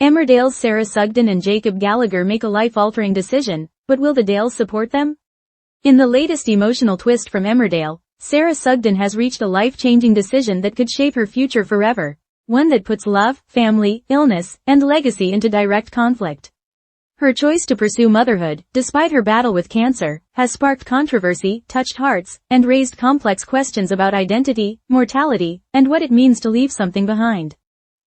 Emmerdale's Sarah Sugden and Jacob Gallagher make a life-altering decision, but will the Dales support them? In the latest emotional twist from Emmerdale, Sarah Sugden has reached a life-changing decision that could shape her future forever, one that puts love, family, illness, and legacy into direct conflict. Her choice to pursue motherhood, despite her battle with cancer, has sparked controversy, touched hearts, and raised complex questions about identity, mortality, and what it means to leave something behind.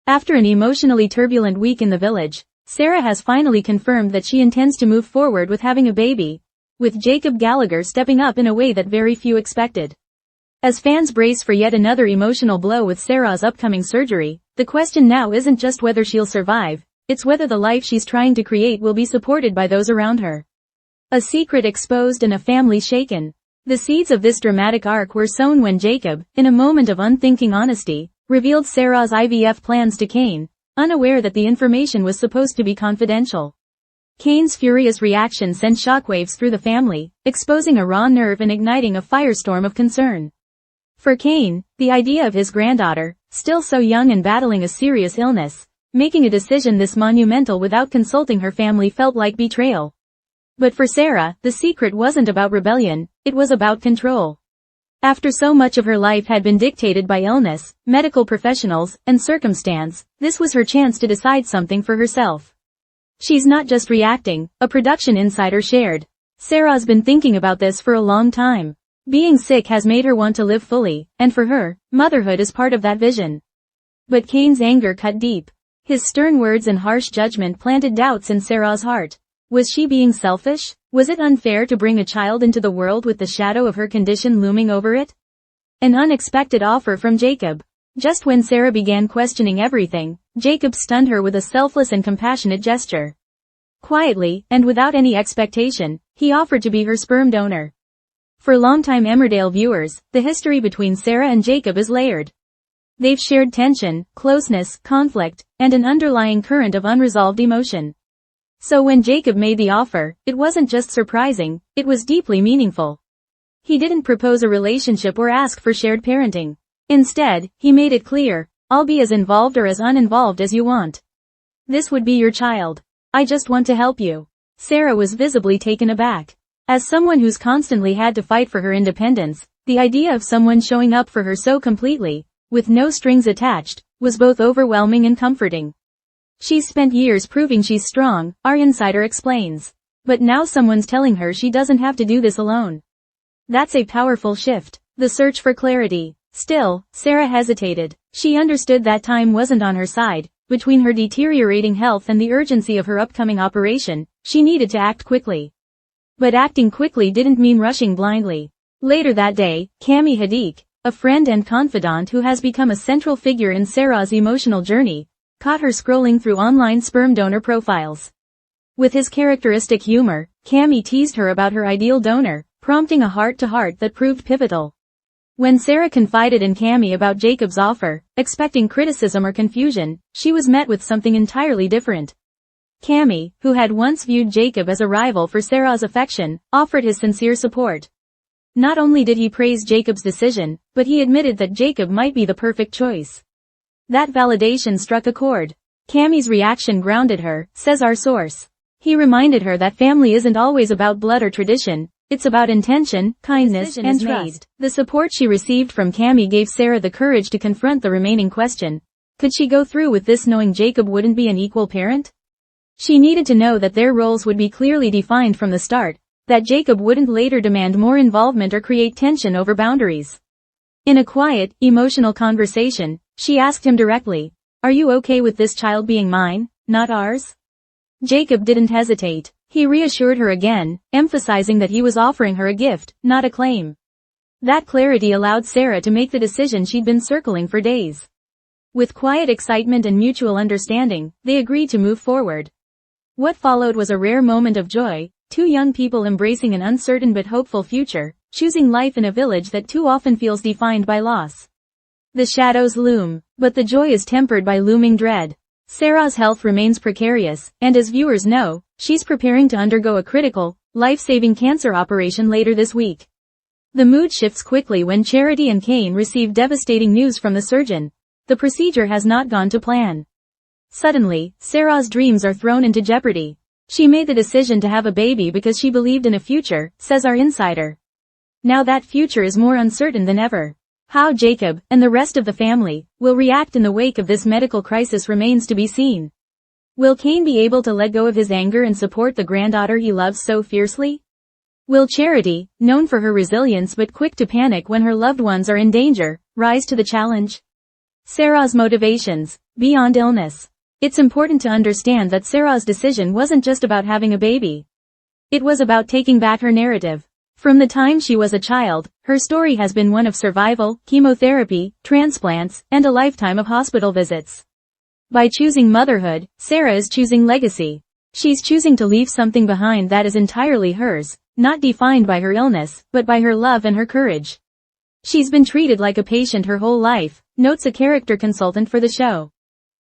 After an emotionally turbulent week in the village, Sarah has finally confirmed that she intends to move forward with having a baby, with Jacob Gallagher stepping up in a way that very few expected. As fans brace for yet another emotional blow with Sarah's upcoming surgery, the question now isn't just whether she'll survive, it's whether the life she's trying to create will be supported by those around her. A secret exposed and a family shaken. The seeds of this dramatic arc were sown when Jacob, in a moment of unthinking honesty, revealed Sarah's IVF plans to Kane, unaware that the information was supposed to be confidential. Kane's furious reaction sent shockwaves through the family, exposing a raw nerve and igniting a firestorm of concern. For Kane, the idea of his granddaughter, still so young and battling a serious illness, making a decision this monumental without consulting her family felt like betrayal. But for Sarah, the secret wasn't about rebellion, it was about control. After so much of her life had been dictated by illness, medical professionals, and circumstance, this was her chance to decide something for herself. She's not just reacting, a production insider shared. Sarah's been thinking about this for a long time. Being sick has made her want to live fully, and for her, motherhood is part of that vision. But Kane's anger cut deep. His stern words and harsh judgment planted doubts in Sarah's heart. Was she being selfish? Was it unfair to bring a child into the world with the shadow of her condition looming over it? An unexpected offer from Jacob. Just when Sarah began questioning everything, Jacob stunned her with a selfless and compassionate gesture. Quietly, and without any expectation, he offered to be her sperm donor. For longtime Emmerdale viewers, the history between Sarah and Jacob is layered. They've shared tension, closeness, conflict, and an underlying current of unresolved emotion. So when Jacob made the offer, it wasn't just surprising, it was deeply meaningful. He didn't propose a relationship or ask for shared parenting. Instead, he made it clear, I'll be as involved or as uninvolved as you want. This would be your child. I just want to help you. Sarah was visibly taken aback. As someone who's constantly had to fight for her independence, the idea of someone showing up for her so completely, with no strings attached, was both overwhelming and comforting. She's spent years proving she's strong, our insider explains. But now someone's telling her she doesn't have to do this alone. That's a powerful shift. The search for clarity. Still, Sarah hesitated. She understood that time wasn't on her side. Between her deteriorating health and the urgency of her upcoming operation, she needed to act quickly. But acting quickly didn't mean rushing blindly. Later that day, Cami Hadid, a friend and confidant who has become a central figure in Sarah's emotional journey, caught her scrolling through online sperm donor profiles. With his characteristic humor, Cami teased her about her ideal donor, prompting a heart-to-heart that proved pivotal. When Sarah confided in Cami about Jacob's offer, expecting criticism or confusion, she was met with something entirely different. Cami, who had once viewed Jacob as a rival for Sarah's affection, offered his sincere support. Not only did he praise Jacob's decision, but he admitted that Jacob might be the perfect choice. That validation struck a chord. Cami's reaction grounded her, says our source. He reminded her that family isn't always about blood or tradition, it's about intention, kindness, and trust. The support she received from Cami gave Sarah the courage to confront the remaining question. Could she go through with this knowing Jacob wouldn't be an equal parent? She needed to know that their roles would be clearly defined from the start, that Jacob wouldn't later demand more involvement or create tension over boundaries. In a quiet, emotional conversation, she asked him directly, "Are you okay with this child being mine, not ours?" Jacob didn't hesitate. He reassured her again, emphasizing that he was offering her a gift, not a claim. That clarity allowed Sarah to make the decision she'd been circling for days. With quiet excitement and mutual understanding, they agreed to move forward. What followed was a rare moment of joy, two young people embracing an uncertain but hopeful future, choosing life in a village that too often feels defined by loss. The shadows loom, but the joy is tempered by looming dread. Sarah's health remains precarious, and as viewers know, she's preparing to undergo a critical, life-saving cancer operation later this week. The mood shifts quickly when Charity and Kane receive devastating news from the surgeon. The procedure has not gone to plan. Suddenly, Sarah's dreams are thrown into jeopardy. She made the decision to have a baby because she believed in a future, says our insider. Now that future is more uncertain than ever. How Jacob, and the rest of the family, will react in the wake of this medical crisis remains to be seen. Will Cain be able to let go of his anger and support the granddaughter he loves so fiercely? Will Charity, known for her resilience but quick to panic when her loved ones are in danger, rise to the challenge? Sarah's motivations, beyond illness. It's important to understand that Sarah's decision wasn't just about having a baby. It was about taking back her narrative. From the time she was a child, her story has been one of survival, chemotherapy, transplants, and a lifetime of hospital visits. By choosing motherhood, Sarah is choosing legacy. She's choosing to leave something behind that is entirely hers, not defined by her illness, but by her love and her courage. She's been treated like a patient her whole life, notes a character consultant for the show.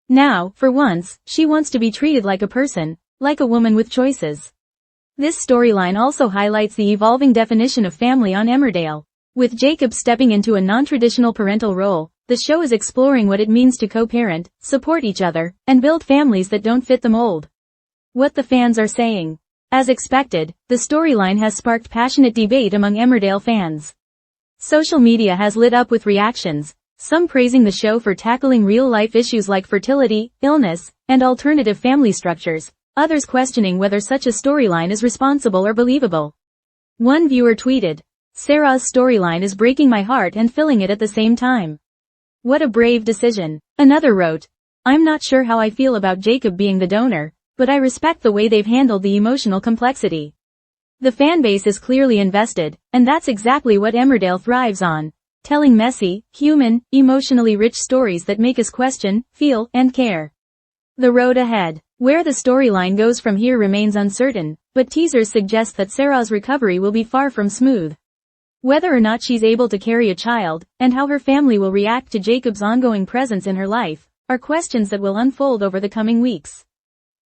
Now, for once, she wants to be treated like a person, like a woman with choices. This storyline also highlights the evolving definition of family on Emmerdale. With Jacob stepping into a non-traditional parental role, the show is exploring what it means to co-parent, support each other, and build families that don't fit the mold. What the fans are saying. As expected, the storyline has sparked passionate debate among Emmerdale fans. Social media has lit up with reactions, some praising the show for tackling real-life issues like fertility, illness, and alternative family structures, others questioning whether such a storyline is responsible or believable. One viewer tweeted, "Sarah's storyline is breaking my heart and filling it at the same time. What a brave decision." Another wrote, "I'm not sure how I feel about Jacob being the donor, but I respect the way they've handled the emotional complexity." The fanbase is clearly invested, and that's exactly what Emmerdale thrives on, telling messy, human, emotionally rich stories that make us question, feel, and care. The road ahead. Where the storyline goes from here remains uncertain, but teasers suggest that Sarah's recovery will be far from smooth. Whether or not she's able to carry a child, and how her family will react to Jacob's ongoing presence in her life, are questions that will unfold over the coming weeks.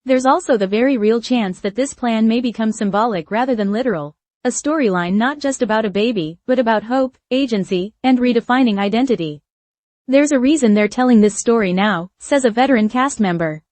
There's also the very real chance that this plan may become symbolic rather than literal, a storyline not just about a baby, but about hope, agency, and redefining identity. "There's a reason they're telling this story now," says a veteran cast member.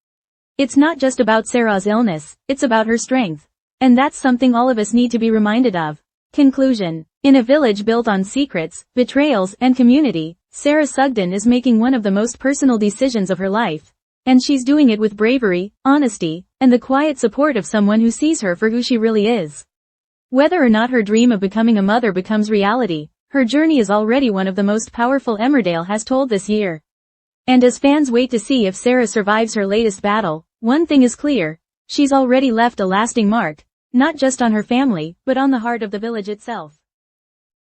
"It's not just about Sarah's illness, it's about her strength. And that's something all of us need to be reminded of." Conclusion. In a village built on secrets, betrayals, and community, Sarah Sugden is making one of the most personal decisions of her life. And she's doing it with bravery, honesty, and the quiet support of someone who sees her for who she really is. Whether or not her dream of becoming a mother becomes reality, her journey is already one of the most powerful Emmerdale has told this year. And as fans wait to see if Sarah survives her latest battle, one thing is clear: she's already left a lasting mark, not just on her family, but on the heart of the village itself.